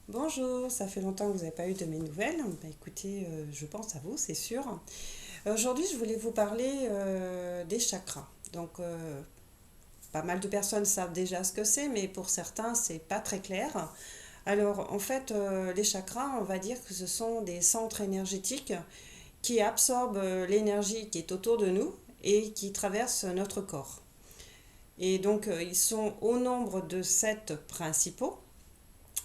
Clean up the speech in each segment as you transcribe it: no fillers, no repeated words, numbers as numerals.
Bonjour, ça fait longtemps que vous n'avez pas eu de mes nouvelles. Écoutez, je pense à vous, c'est sûr. Aujourd'hui, je voulais vous parler des chakras. Pas mal de personnes savent déjà ce que c'est, mais pour certains, c'est pas très clair. Alors, en fait, les chakras, on va dire que ce sont des centres énergétiques qui absorbent l'énergie qui est autour de nous et qui traversent notre corps. Et donc, ils sont au nombre de 7 principaux.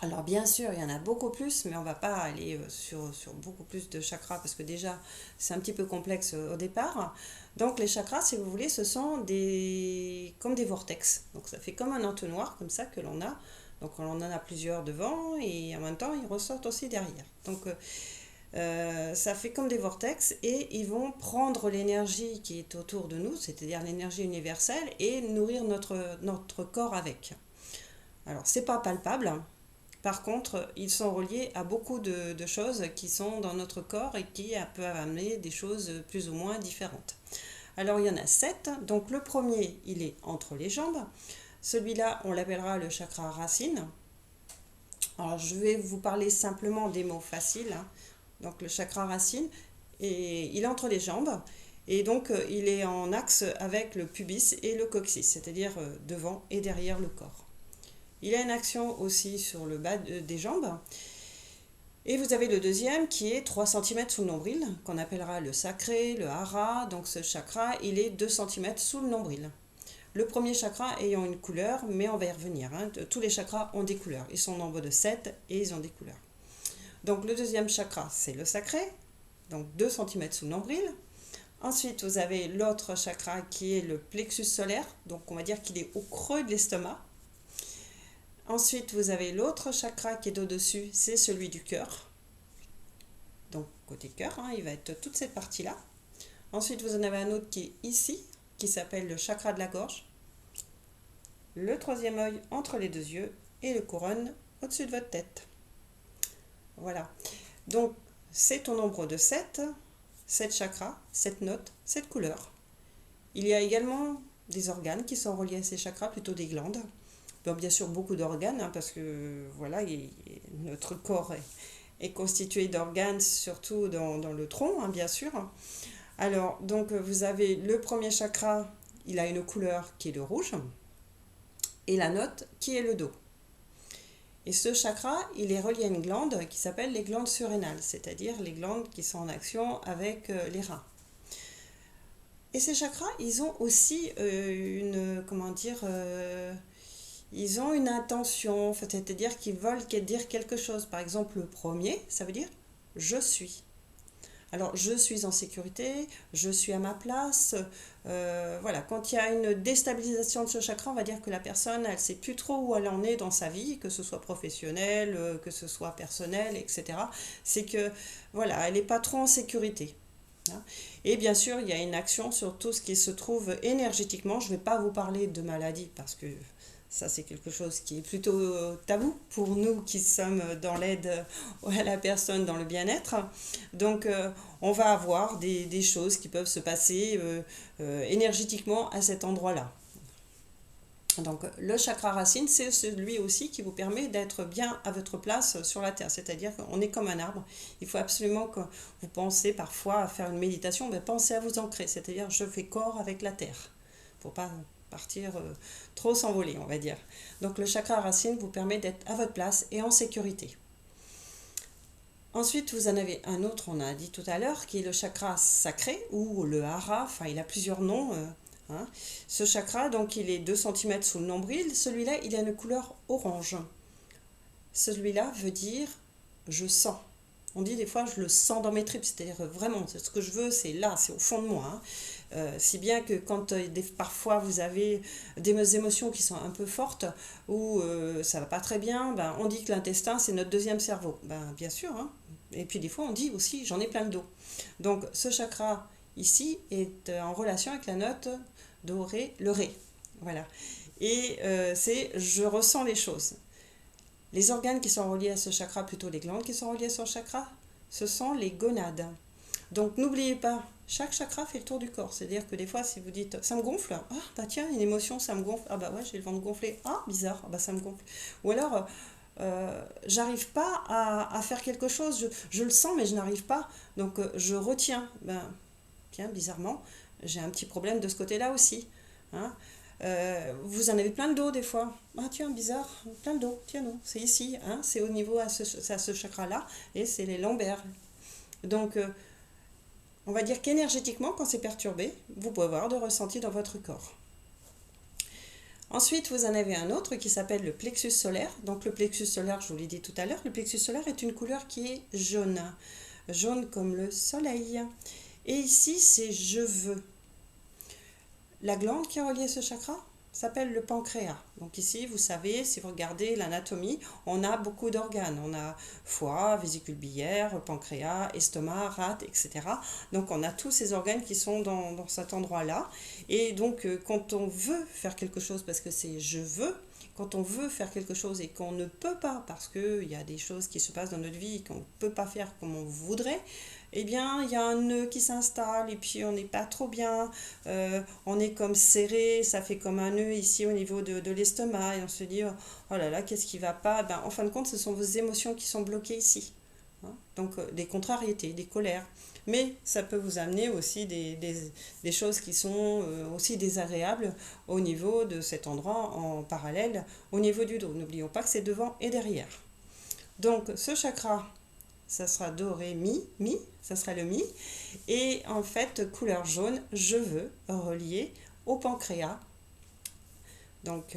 Alors bien sûr, il y en a beaucoup plus, mais on ne va pas aller sur beaucoup plus de chakras parce que déjà, c'est un petit peu complexe au départ. Donc les chakras, si vous voulez, ce sont comme des vortex. Donc ça fait comme un entonnoir comme ça que l'on a. Donc on en a plusieurs devant et en même temps, ils ressortent aussi derrière. Ça fait comme des vortex et ils vont prendre l'énergie qui est autour de nous, c'est-à-dire l'énergie universelle, et nourrir notre corps avec. Alors c'est pas palpable, hein. Par contre, ils sont reliés à beaucoup de choses qui sont dans notre corps et qui peuvent amener des choses plus ou moins différentes. Alors, il y en a 7. Donc, le premier, il est entre les jambes. Celui-là, on l'appellera le chakra racine. Alors, je vais vous parler simplement des mots faciles, hein. Donc, le chakra racine, et il est entre les jambes. Et donc, il est en axe avec le pubis et le coccyx, c'est-à-dire devant et derrière le corps. Il a une action aussi sur le bas des jambes. Et vous avez le deuxième qui est 3 centimètres sous le nombril, qu'on appellera le sacré, le hara. Donc ce chakra, il est 2 centimètres sous le nombril. Le premier chakra ayant une couleur, mais on va y revenir, hein. Tous les chakras ont des couleurs. Ils sont au nombre de 7 et ils ont des couleurs. Donc le deuxième chakra, c'est le sacré, donc 2 centimètres sous le nombril. Ensuite, vous avez l'autre chakra qui est le plexus solaire, donc on va dire qu'il est au creux de l'estomac. Ensuite, vous avez l'autre chakra qui est au-dessus, c'est celui du cœur. Donc côté cœur, hein, il va être toute cette partie-là. Ensuite, vous en avez un autre qui est ici, qui s'appelle le chakra de la gorge. Le troisième œil entre les deux yeux et le couronne au-dessus de votre tête. Voilà. Donc, c'est au nombre de 7, 7 chakras, 7 notes, 7 couleurs. Il y a également des organes qui sont reliés à ces chakras, plutôt des glandes. Bon, bien sûr, beaucoup d'organes, hein, parce que voilà, notre corps est constitué d'organes, surtout dans le tronc, hein, bien sûr. Alors, donc, vous avez le premier chakra, il a une couleur qui est le rouge, et la note qui est le do. Et ce chakra, il est relié à une glande qui s'appelle les glandes surrénales, c'est-à-dire les glandes qui sont en action avec les reins. Et ces chakras, ils ont aussi ils ont une intention, c'est-à-dire qu'ils veulent dire quelque chose. Par exemple, le premier, ça veut dire je suis. Alors, je suis en sécurité, je suis à ma place. Voilà, quand il y a une déstabilisation de ce chakra, on va dire que la personne, elle ne sait plus trop où elle en est dans sa vie, que ce soit professionnel, que ce soit personnel, etc. C'est que, voilà, elle n'est pas trop en sécurité, hein. Et bien sûr, il y a une action sur tout ce qui se trouve énergétiquement. Je ne vais pas vous parler de maladie parce que ça, c'est quelque chose qui est plutôt tabou pour nous qui sommes dans l'aide à la personne, dans le bien-être. Donc, on va avoir des choses qui peuvent se passer énergétiquement à cet endroit-là. Donc, le chakra racine, c'est celui aussi qui vous permet d'être bien à votre place sur la terre. C'est-à-dire qu'on est comme un arbre. Il faut absolument que vous pensez parfois à faire une méditation, mais pensez à vous ancrer. C'est-à-dire, je fais corps avec la terre. Pour pas partir trop s'envoler, on va dire. Donc, le chakra racine vous permet d'être à votre place et en sécurité. Ensuite, vous en avez un autre, on a dit tout à l'heure, qui est le chakra sacré ou le hara. Enfin, il a plusieurs noms. Hein. Ce chakra, donc, il est 2 centimètres sous le nombril. Celui-là, il a une couleur orange. Celui-là veut dire je sens. On dit des fois je le sens dans mes tripes, c'est-à-dire vraiment, ce que je veux, c'est là, c'est au fond de moi, hein. Si bien que quand parfois vous avez des émotions qui sont un peu fortes ou ça va pas très bien, ben, on dit que l'intestin c'est notre deuxième cerveau. Ben, bien sûr, hein. Et puis des fois on dit aussi j'en ai plein le dos. Donc ce chakra ici est en relation avec la note dorée, le ré. Voilà. Et c'est je ressens les choses. Les organes qui sont reliés à ce chakra, plutôt les glandes qui sont reliées à ce chakra, ce sont les gonades. Donc n'oubliez pas, chaque chakra fait le tour du corps. C'est-à-dire que des fois, si vous dites ça me gonfle, bah tiens, une émotion, ça me gonfle. Ah bah ouais, j'ai le ventre gonflé. Ah, bizarre, ah bah ça me gonfle. Ou alors, j'arrive pas à faire quelque chose, je le sens mais je n'arrive pas, donc je retiens. Ben, tiens, bizarrement, j'ai un petit problème de ce côté-là aussi. Hein. Vous en avez plein le dos des fois. Ah tiens, bizarre, plein le dos. Tiens non, c'est ici, hein, c'est au niveau à ce chakra-là, et c'est les lombaires. Donc, on va dire qu'énergétiquement, quand c'est perturbé, vous pouvez avoir de ressenti dans votre corps. Ensuite, vous en avez un autre qui s'appelle le plexus solaire. Donc le plexus solaire, je vous l'ai dit tout à l'heure, le plexus solaire est une couleur qui est jaune. Jaune comme le soleil. Et ici, c'est je veux. La glande qui est reliée à ce chakra s'appelle le pancréas. Donc ici, vous savez, si vous regardez l'anatomie, on a beaucoup d'organes. On a foie, vésicule biliaire, pancréas, estomac, rate, etc. Donc on a tous ces organes qui sont dans cet endroit-là. Et donc quand on veut faire quelque chose, parce que c'est je veux, quand on veut faire quelque chose et qu'on ne peut pas, parce qu'il y a des choses qui se passent dans notre vie qu'on ne peut pas faire comme on voudrait, eh bien, il y a un nœud qui s'installe et puis on n'est pas trop bien, on est comme serré, ça fait comme un nœud ici au niveau de l'estomac et on se dit, oh là là, qu'est-ce qui va pas? Ben, en fin de compte, ce sont vos émotions qui sont bloquées ici. Hein. Donc, des contrariétés, des colères. Mais ça peut vous amener aussi des choses qui sont aussi désagréables au niveau de cet endroit en parallèle, au niveau du dos. N'oublions pas que c'est devant et derrière. Donc, ce chakra, ça sera do, ré, mi, ça sera le mi. Et en fait, couleur jaune, je veux, relier au pancréas. Donc,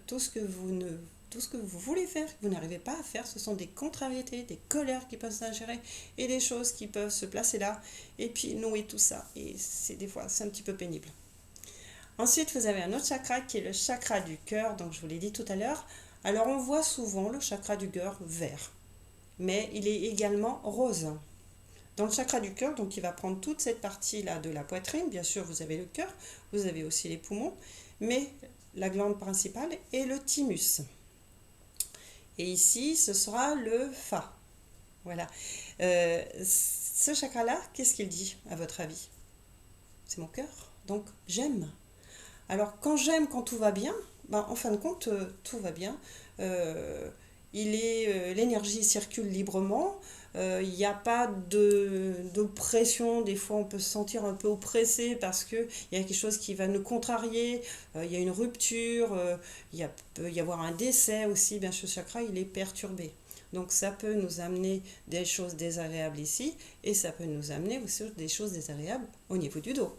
tout ce que vous voulez faire, que vous n'arrivez pas à faire, ce sont des contrariétés, des colères qui peuvent s'ingérer et des choses qui peuvent se placer là et puis nouer tout ça. Et des fois, c'est un petit peu pénible. Ensuite, vous avez un autre chakra qui est le chakra du cœur, donc je vous l'ai dit tout à l'heure. Alors, on voit souvent le chakra du cœur vert, mais il est également rose. Dans le chakra du cœur, donc il va prendre toute cette partie-là de la poitrine. Bien sûr, vous avez le cœur, vous avez aussi les poumons, mais la glande principale est le thymus. Et ici, ce sera le fa. Voilà. Ce chakra-là, qu'est-ce qu'il dit, à votre avis? C'est mon cœur. Donc, j'aime. Alors, quand j'aime, quand tout va bien, ben, en fin de compte, tout va bien. L'énergie circule librement. Il n'y a pas de pression. Des fois, on peut se sentir un peu oppressé parce qu'il y a quelque chose qui va nous contrarier. Il y a une rupture. Peut y avoir un décès aussi. Bien, ce chakra, il est perturbé. Donc, ça peut nous amener des choses désagréables ici. Et ça peut nous amener aussi des choses désagréables au niveau du dos.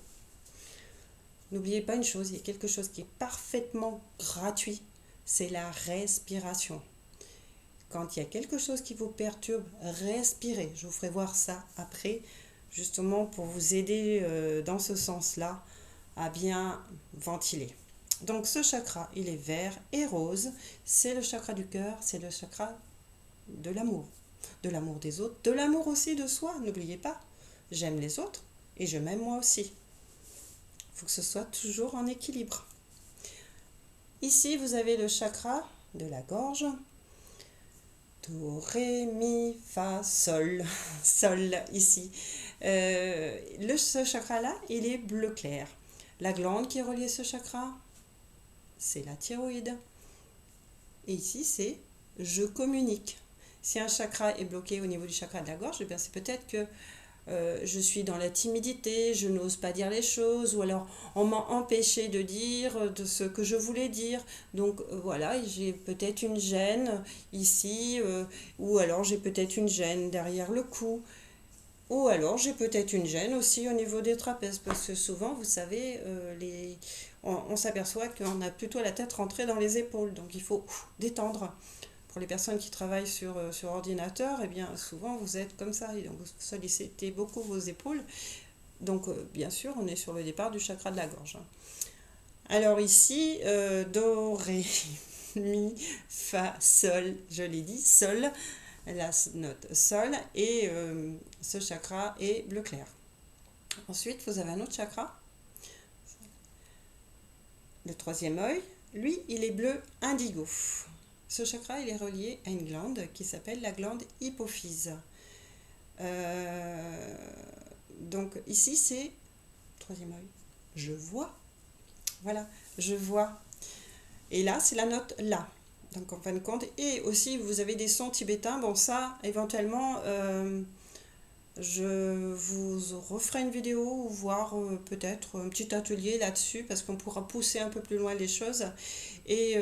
N'oubliez pas une chose, il y a quelque chose qui est parfaitement gratuit, c'est la respiration. Quand il y a quelque chose qui vous perturbe, respirez. Je vous ferai voir ça après, justement pour vous aider dans ce sens-là à bien ventiler. Donc ce chakra, il est vert et rose, c'est le chakra du cœur, c'est le chakra de l'amour des autres, de l'amour aussi de soi, n'oubliez pas. J'aime les autres et je m'aime moi aussi. Il faut que ce soit toujours en équilibre. Ici, vous avez le chakra de la gorge. Do, ré, mi, fa, sol. Sol, ici. Ce chakra-là, il est bleu clair. La glande qui est reliée à ce chakra, c'est la thyroïde. Et ici, c'est je communique. Si un chakra est bloqué au niveau du chakra de la gorge, eh bien c'est peut-être que je suis dans la timidité, je n'ose pas dire les choses, ou alors on m'a empêché de dire de ce que je voulais dire. Donc voilà, j'ai peut-être une gêne ici, ou alors j'ai peut-être une gêne derrière le cou, ou alors j'ai peut-être une gêne aussi au niveau des trapèzes, parce que souvent, vous savez, on s'aperçoit qu'on a plutôt la tête rentrée dans les épaules, donc il faut détendre. Pour les personnes qui travaillent sur ordinateur, eh bien, souvent vous êtes comme ça, et donc vous sollicitez beaucoup vos épaules. Donc, bien sûr, on est sur le départ du chakra de la gorge. Alors ici, do, ré, mi, fa, sol, je l'ai dit, sol, la note sol, et ce chakra est bleu clair. Ensuite, vous avez un autre chakra, le troisième œil, lui, il est bleu indigo. Ce chakra, il est relié à une glande qui s'appelle la glande hypophyse. Donc ici, c'est troisième œil. Je vois. Voilà, je vois. Et là, c'est la note La. Donc en fin de compte, et aussi vous avez des sons tibétains, bon ça éventuellement je vous referai une vidéo ou voir peut-être un petit atelier là-dessus parce qu'on pourra pousser un peu plus loin les choses. Et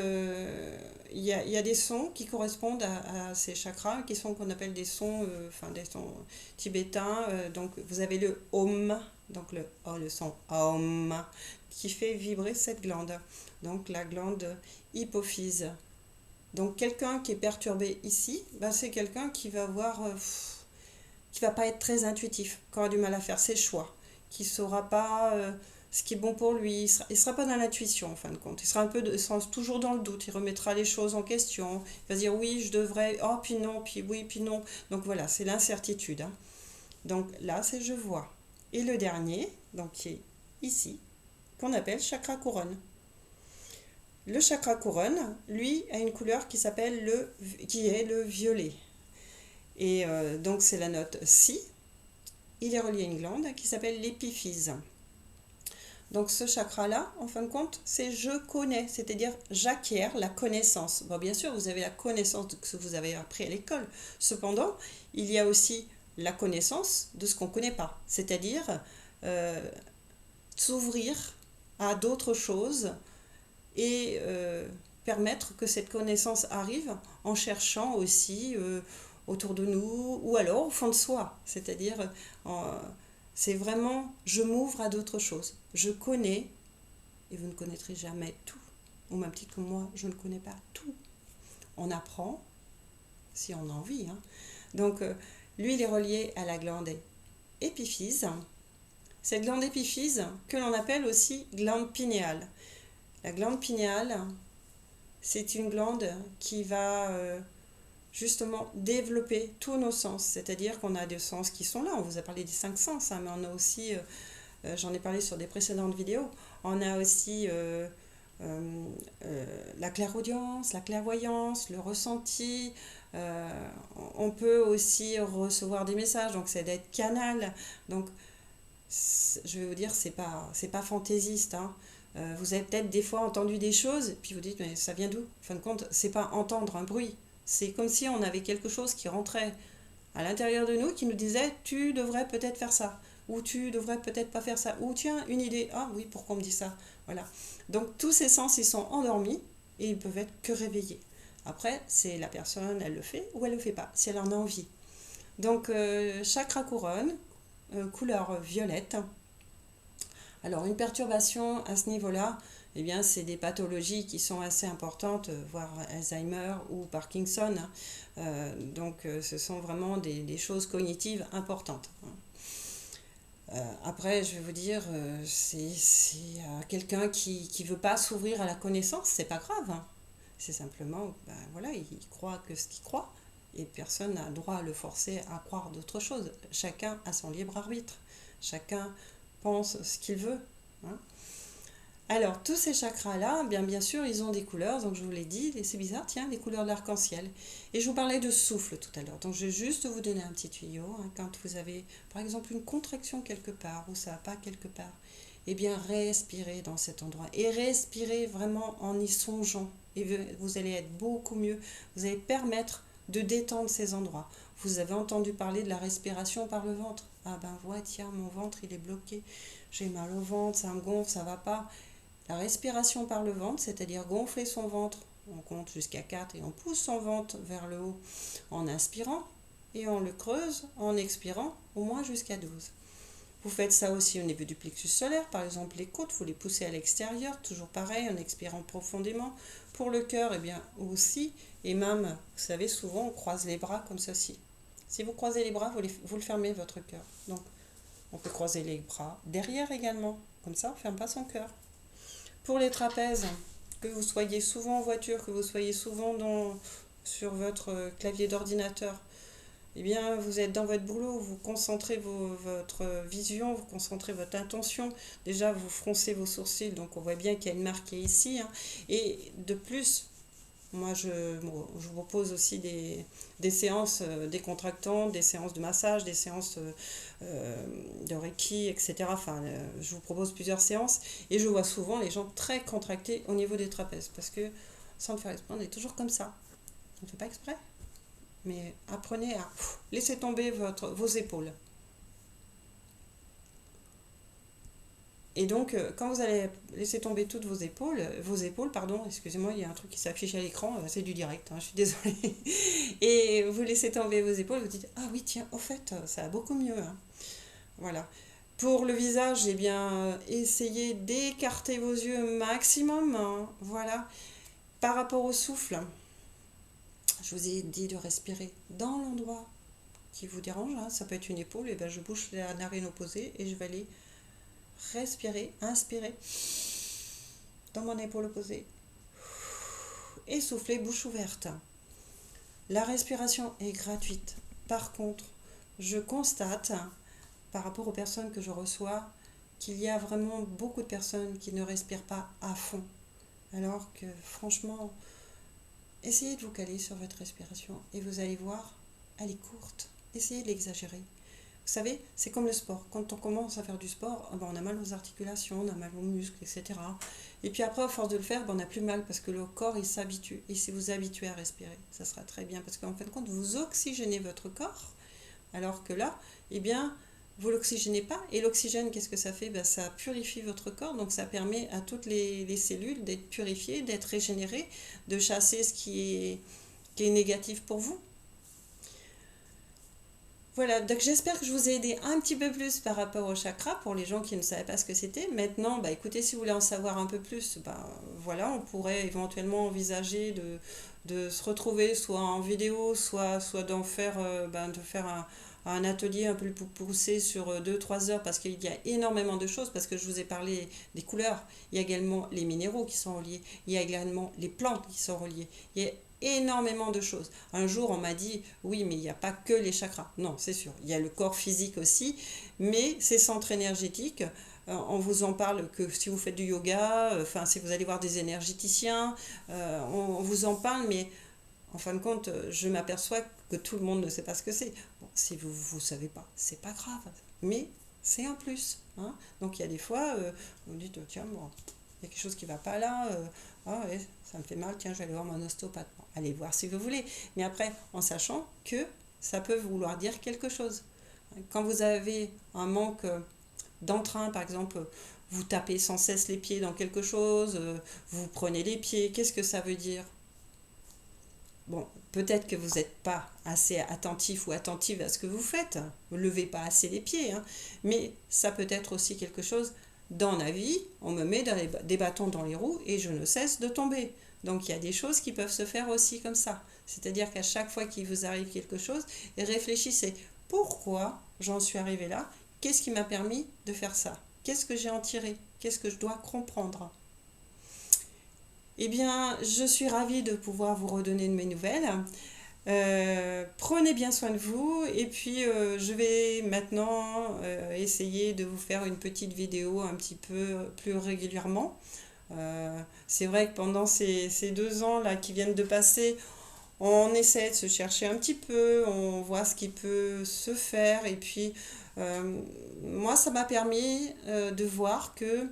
il y a des sons qui correspondent à ces chakras, qui sont qu'on appelle des sons, enfin des sons tibétains. Donc vous avez le Om, donc le son Om, qui fait vibrer cette glande. Donc la glande hypophyse. Donc quelqu'un qui est perturbé ici, ben, c'est quelqu'un qui va avoir qui va pas être très intuitif, qui aura du mal à faire ses choix, qui saura pas ce qui est bon pour lui, il sera pas dans l'intuition en fin de compte, il sera un peu sera toujours dans le doute, il remettra les choses en question, il va se dire oui je devrais, oh puis non, puis oui, puis non, donc voilà, c'est l'incertitude. Hein. Donc là c'est je vois. Et le dernier, donc qui est ici, qu'on appelle chakra couronne. Le chakra couronne, lui, a une couleur qui est le violet. Et donc c'est la note Si. Il est relié à une glande qui s'appelle l'épiphyse. Donc ce chakra-là, en fin de compte, c'est je connais, c'est-à-dire j'acquiers la connaissance. Bon, bien sûr, vous avez la connaissance de ce que vous avez appris à l'école. Cependant, il y a aussi la connaissance de ce qu'on ne connaît pas, c'est-à-dire euh, s'ouvrir à d'autres choses et permettre que cette connaissance arrive en cherchant aussi autour de nous ou alors au fond de soi. C'est-à-dire, c'est vraiment, je m'ouvre à d'autres choses. Je connais, et vous ne connaîtrez jamais tout. Au même titre que moi, je ne connais pas tout. On apprend, si on a envie. Hein. Donc, lui, il est relié à la glande épiphyse. Cette glande épiphyse, que l'on appelle aussi glande pinéale. La glande pinéale, c'est une glande qui va justement développer tous nos sens. C'est-à-dire qu'on a des sens qui sont là. On vous a parlé des 5 sens, hein, mais on a aussi, j'en ai parlé sur des précédentes vidéos, on a aussi la clairaudience, la clairvoyance, le ressenti. On peut aussi recevoir des messages, donc c'est d'être canal. Donc, je vais vous dire, c'est pas fantaisiste. Hein. Vous avez peut-être des fois entendu des choses, puis vous dites, mais ça vient d'où? En fin de compte, c'est pas entendre un bruit. C'est comme si on avait quelque chose qui rentrait à l'intérieur de nous, qui nous disait, tu devrais peut-être faire ça, ou tu devrais peut-être pas faire ça, ou tiens, une idée, ah oui, pourquoi on me dit ça? Voilà. Donc tous ces sens, ils sont endormis et ils peuvent être que réveillés. Après, c'est la personne, elle le fait ou elle le fait pas, si elle en a envie. Donc, chakra couronne, couleur violette. Alors, une perturbation à ce niveau-là, eh bien, c'est des pathologies qui sont assez importantes, voire Alzheimer ou Parkinson. Donc, ce sont vraiment des choses cognitives importantes. Après, je vais vous dire, c'est quelqu'un qui ne veut pas s'ouvrir à la connaissance, c'est pas grave. Hein. C'est simplement, ben, voilà, il croit que ce qu'il croit et personne n'a droit à le forcer à croire d'autres choses. Chacun a son libre arbitre. Chacun pense ce qu'il veut. Hein. Alors, tous ces chakras-là, bien sûr, ils ont des couleurs, donc je vous l'ai dit, c'est bizarre, tiens, les couleurs de l'arc-en-ciel. Et je vous parlais de souffle tout à l'heure, donc je vais juste vous donner un petit tuyau. Hein, quand vous avez, par exemple, une contraction quelque part, ou ça va pas quelque part, eh bien, respirez dans cet endroit. Et respirez vraiment en y songeant. Et vous allez être beaucoup mieux. Vous allez permettre de détendre ces endroits. Vous avez entendu parler de la respiration par le ventre. Ah ben, ouais, tiens, mon ventre, il est bloqué. J'ai mal au ventre, ça me gonfle, ça va pas. La respiration par le ventre, c'est-à-dire gonfler son ventre, on compte jusqu'à 4 et on pousse son ventre vers le haut en inspirant et on le creuse en expirant au moins jusqu'à 12. Vous faites ça aussi au niveau du plexus solaire, par exemple les côtes, vous les poussez à l'extérieur, toujours pareil, en expirant profondément. Pour le cœur, eh bien aussi, et même, vous savez, souvent on croise les bras comme ceci. Si vous croisez les bras, vous le fermez votre cœur. Donc, on peut croiser les bras derrière également, comme ça on ne ferme pas son cœur. Pour les trapèzes, que vous soyez souvent en voiture, que vous soyez souvent sur votre clavier d'ordinateur, eh bien, vous êtes dans votre boulot, vous concentrez votre vision, vous concentrez votre intention. Déjà, vous froncez vos sourcils, donc on voit bien qu'il y a une marque qui est ici. Hein. Et de plus, moi, je vous propose aussi des séances décontractantes, des séances de massage, des séances de Reiki, etc. Enfin, je vous propose plusieurs séances et je vois souvent les gens très contractés au niveau des trapèzes parce que sans le faire exprès, on est toujours comme ça. On ne fait pas exprès. Mais apprenez à laisser tomber vos épaules. Et donc, quand vous allez laisser tomber toutes vos épaules, pardon, excusez-moi, il y a un truc qui s'affiche à l'écran, c'est du direct, hein, je suis désolée. Et vous laissez tomber vos épaules, vous dites, ah oui, tiens, au fait, ça va beaucoup mieux. Hein. Voilà. Pour le visage, eh bien, essayez d'écarter vos yeux maximum. Hein, voilà. Par rapport au souffle, je vous ai dit de respirer dans l'endroit qui vous dérange. Hein, ça peut être une épaule, et ben je bouche la narine opposée et je vais aller respirer, inspirer dans mon épaule opposée et souffler bouche ouverte. La respiration est gratuite. Par contre, je constate, par rapport aux personnes que je reçois, qu'il y a vraiment beaucoup de personnes qui ne respirent pas à fond. Alors que franchement, essayez de vous caler sur votre respiration et vous allez voir, elle est courte. Essayez de l'exagérer. Vous savez, c'est comme le sport. Quand on commence à faire du sport, on a mal aux articulations, on a mal aux muscles, etc. Et puis après, à force de le faire, on n'a plus mal parce que le corps, il s'habitue. Et si vous habituez à respirer, ça sera très bien. Parce qu'en fin de compte, vous oxygénez votre corps. Alors que là, eh bien, vous ne l'oxygénez pas. Et l'oxygène, qu'est-ce que ça fait? Ça purifie votre corps. Donc ça permet à toutes les cellules d'être purifiées, d'être régénérées, de chasser ce qui est négatif pour vous. Voilà, donc j'espère que je vous ai aidé un petit peu plus par rapport au chakra pour les gens qui ne savaient pas ce que c'était. Maintenant, écoutez, si vous voulez en savoir un peu plus, voilà, on pourrait éventuellement envisager de se retrouver soit en vidéo, soit d'en faire, de faire un atelier un peu plus poussé sur 2-3 heures parce qu'il y a énormément de choses, parce que je vous ai parlé des couleurs, il y a également les minéraux qui sont reliés, il y a également les plantes qui sont reliées, il y a énormément de choses. Un jour, on m'a dit, oui, mais il n'y a pas que les chakras. Non, c'est sûr, il y a le corps physique aussi, mais ces centres énergétiques, on vous en parle que si vous faites du yoga, si vous allez voir des énergéticiens, on vous en parle, mais en fin de compte, je m'aperçois que tout le monde ne sait pas ce que c'est. Bon, si vous ne savez pas, c'est pas grave, mais c'est un plus. Hein. Donc il y a des fois, vous dites, tiens, bon, il y a quelque chose qui ne va pas là, ah ouais, ça me fait mal, tiens, je vais aller voir mon ostéopathe. Bon, allez voir si vous voulez. Mais après, en sachant que ça peut vouloir dire quelque chose. Quand vous avez un manque d'entrain, par exemple, vous tapez sans cesse les pieds dans quelque chose, vous prenez les pieds, qu'est-ce que ça veut dire? Bon, peut-être que vous n'êtes pas assez attentif ou attentive à ce que vous faites, vous ne levez pas assez les pieds, hein, mais ça peut être aussi quelque chose. Dans la vie, on me met des bâtons dans les roues et je ne cesse de tomber. Donc il y a des choses qui peuvent se faire aussi comme ça. C'est-à-dire qu'à chaque fois qu'il vous arrive quelque chose, réfléchissez pourquoi j'en suis arrivé là, qu'est-ce qui m'a permis de faire ça, qu'est-ce que j'ai en tiré, qu'est-ce que je dois comprendre. Eh bien, je suis ravie de pouvoir vous redonner de mes nouvelles. Prenez bien soin de vous et puis je vais maintenant essayer de vous faire une petite vidéo un petit peu plus régulièrement. C'est vrai que pendant ces 2 ans là qui viennent de passer, on essaie de se chercher un petit peu, on voit ce qui peut se faire et puis moi ça m'a permis de voir que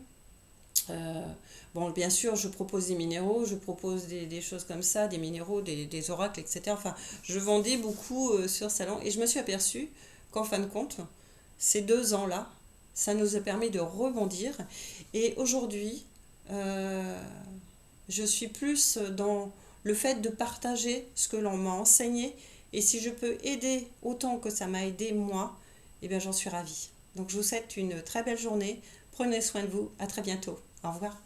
bon, bien sûr, je propose des minéraux, je propose des choses comme ça, des minéraux, des oracles, etc. Enfin, je vendais beaucoup sur Salon et je me suis aperçue qu'en fin de compte, ces 2 ans-là, ça nous a permis de rebondir. Et aujourd'hui, je suis plus dans le fait de partager ce que l'on m'a enseigné. Et si je peux aider autant que ça m'a aidé moi, eh bien, j'en suis ravie. Donc, je vous souhaite une très belle journée. Prenez soin de vous. À très bientôt. Au revoir.